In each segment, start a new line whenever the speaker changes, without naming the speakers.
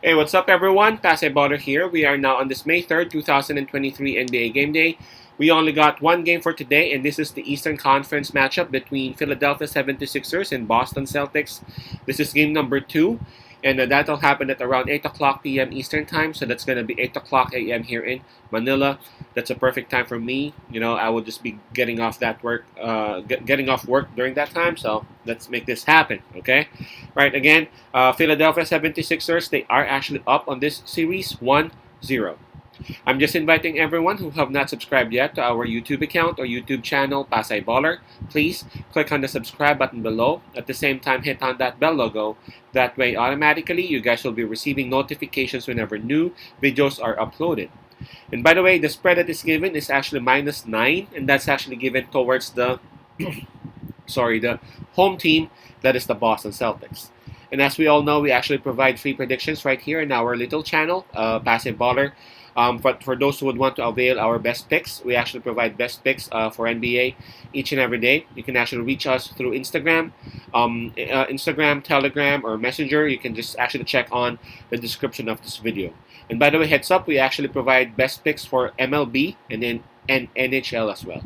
Hey, what's up, everyone? Baller here. We are now on this May 3rd, 2023 NBA Game Day. We only got one game for today, and this is the Eastern Conference matchup between Philadelphia 76ers and Boston Celtics. This is game number 2, and that'll happen at around 8 o'clock p.m. Eastern Time, so that's going to be 8 o'clock a.m. here in Manila. That's a perfect time for me. I will just be getting off getting off work during that time, so let's make this happen, okay? Right, again, Philadelphia 76ers, they are actually up on this series 1-0. I'm just inviting everyone who have not subscribed yet to our YouTube account or YouTube channel, Baller. Please click on the subscribe button below. At the same time, hit on that bell logo. That way, automatically, you guys will be receiving notifications whenever new videos are uploaded. And by the way, the spread that is given is actually -9, and that's actually given towards the the home team, that is the Boston Celtics. And as we all know, we actually provide free predictions right here in our little channel, Baller. But for those who would want to avail our best picks, we actually provide best picks for NBA each and every day. You can actually reach us through Instagram, Telegram, or Messenger. You can just actually check on the description of this video. And by the way, heads up, we actually provide best picks for MLB and NHL as well.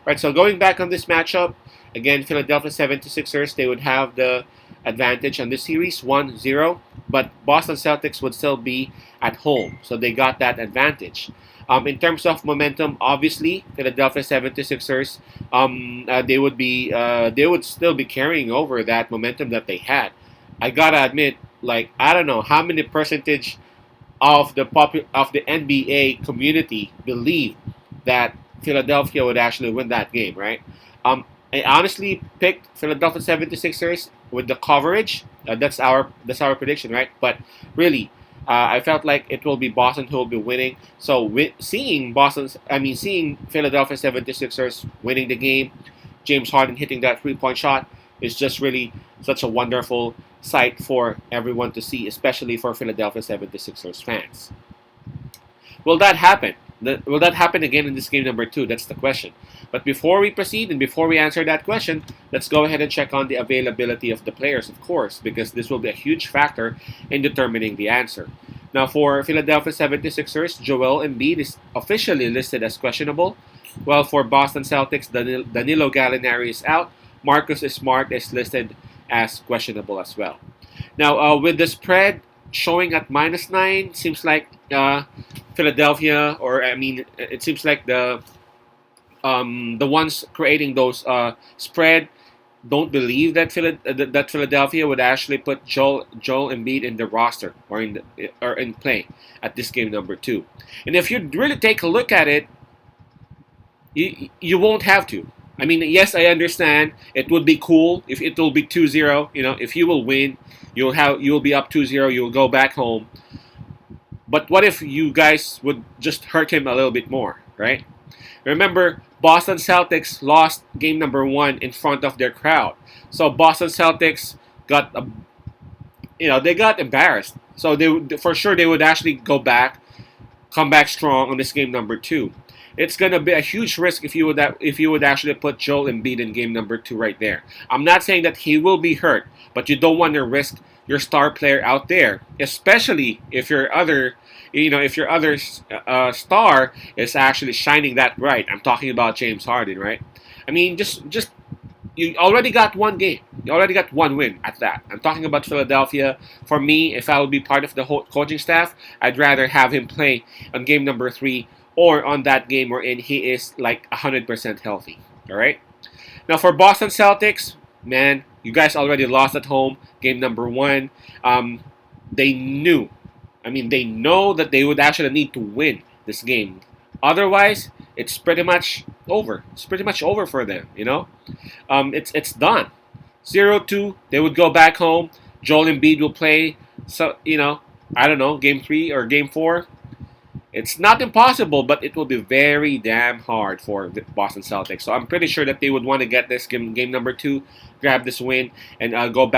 Right, so going back on this matchup, again, Philadelphia 76ers, they would have the advantage on this series, 1-0, but Boston Celtics would still be at home, so they got that advantage. In terms of momentum, obviously, Philadelphia 76ers, they would still be carrying over that momentum that they had. I gotta admit, I don't know how many percentage of the NBA community believe that Philadelphia would actually win that game, right? I honestly picked Philadelphia 76ers with the coverage. That's our prediction, right? But really, I felt like it will be Boston who will be winning. So seeing Philadelphia 76ers winning the game, James Harden hitting that three-point shot is just really such a wonderful sight for everyone to see, especially for Philadelphia 76ers fans. Will that happen? Will that happen again in this game number 2? That's the question. But before we proceed and before we answer that question, let's go ahead and check on the availability of the players, of course, because this will be a huge factor in determining the answer. Now, for Philadelphia 76ers, Joel Embiid is officially listed as questionable, while for Boston Celtics, Danilo Gallinari is out. Marcus Smart is listed as questionable as well. Now, with the spread showing at -9, seems like Philadelphia, it seems like the ones creating those spread don't believe that Philadelphia would actually put Joel Embiid in the roster or in play at this game number 2. And if you really take a look at it, you won't have to. I mean, yes, I understand it would be cool if it will be 2-0. If you will win, you'll be up 2-0. You'll go back home. But what if you guys would just hurt him a little bit more, right? Remember, Boston Celtics lost game number 1 in front of their crowd. So Boston Celtics got embarrassed. So for sure they would actually come back strong on this game number 2. It's gonna be a huge risk if you would actually put Joel Embiid in game number 2 right there. I'm not saying that he will be hurt, but you don't want to risk your star player out there, especially if your other star is actually shining that bright. I'm talking about James Harden, right? I mean, just you already got one game. You already got one win at that. I'm talking about Philadelphia. For me, if I would be part of the whole coaching staff, I'd rather have him play on game number 3 or on that game wherein he is like 100% healthy. All right. Now for Boston Celtics, man, you guys already lost at home, game number 1. They know that they would actually need to win this game. Otherwise, it's pretty much over. It's pretty much over for them, It's done. 0-2, they would go back home. Joel Embiid will play, I don't know, game 3 or game 4. It's not impossible, but it will be very damn hard for the Boston Celtics. So I'm pretty sure that they would want to get this game number 2, grab this win, and go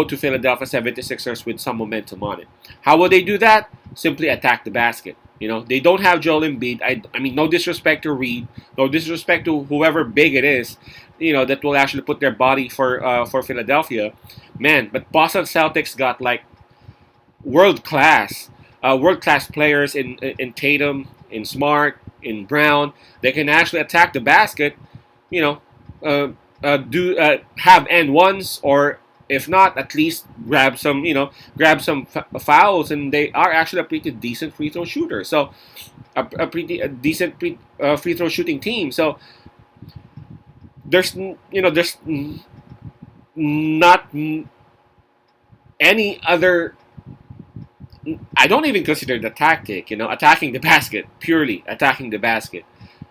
to Philadelphia 76ers with some momentum on it. How will they do that? Simply attack the basket. They don't have Joel Embiid. I mean, no disrespect to Reed, no disrespect to whoever big it is, that will actually put their body for Philadelphia. Man, but Boston Celtics got world class players in Tatum, in Smart, in Brown. They can actually attack the basket. You know, do have end ones, or if not, at least grab some fouls, and they are actually a pretty decent free throw shooter. So a pretty decent free throw shooting team. So there's not any other. I don't even consider the tactic, attacking the basket, purely attacking the basket.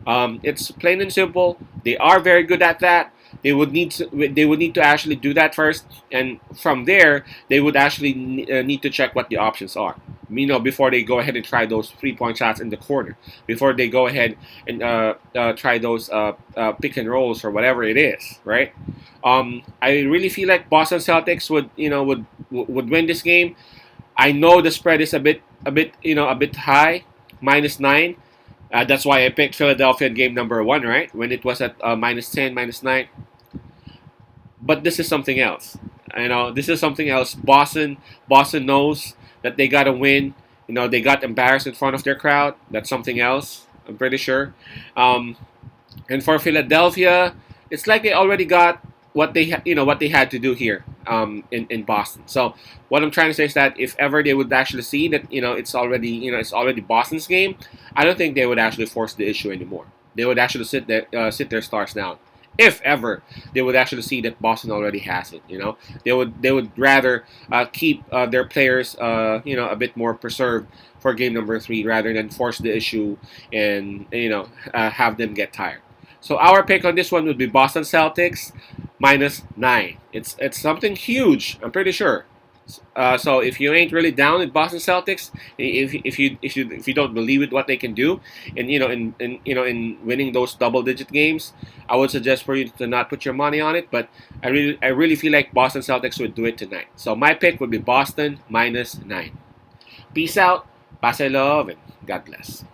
It's plain and simple. They are very good at that. They would need to actually do that first, and from there they would actually need to check what the options are. Before they go ahead and try those 3-point shots in the corner, before they go ahead and try those pick and rolls or whatever it is, right? I really feel like Boston Celtics would win this game. I know the spread is a bit high, -9. That's why I picked Philadelphia in game number one, right? When it was at -10, -9. But this is something else. This is something else. Boston knows that they gotta win. They got embarrassed in front of their crowd. That's something else. I'm pretty sure. And for Philadelphia, it's like they already got what they had to do here in Boston. So what I'm trying to say is that if ever they would actually see that it's already Boston's game, I don't think they would actually force the issue anymore. They would actually sit their stars down. If ever they would actually see that Boston already has it, they would rather keep their players a bit more preserved for game number 3 rather than force the issue and have them get tired. So our pick on this one would be Boston Celtics -9. It's something huge, I'm pretty sure. So if you ain't really down with Boston Celtics, if you don't believe with what they can do, and in winning those double-digit games, I would suggest for you to not put your money on it. But I really feel like Boston Celtics would do it tonight. So my pick would be Boston -9. Peace out, pass love, and God bless.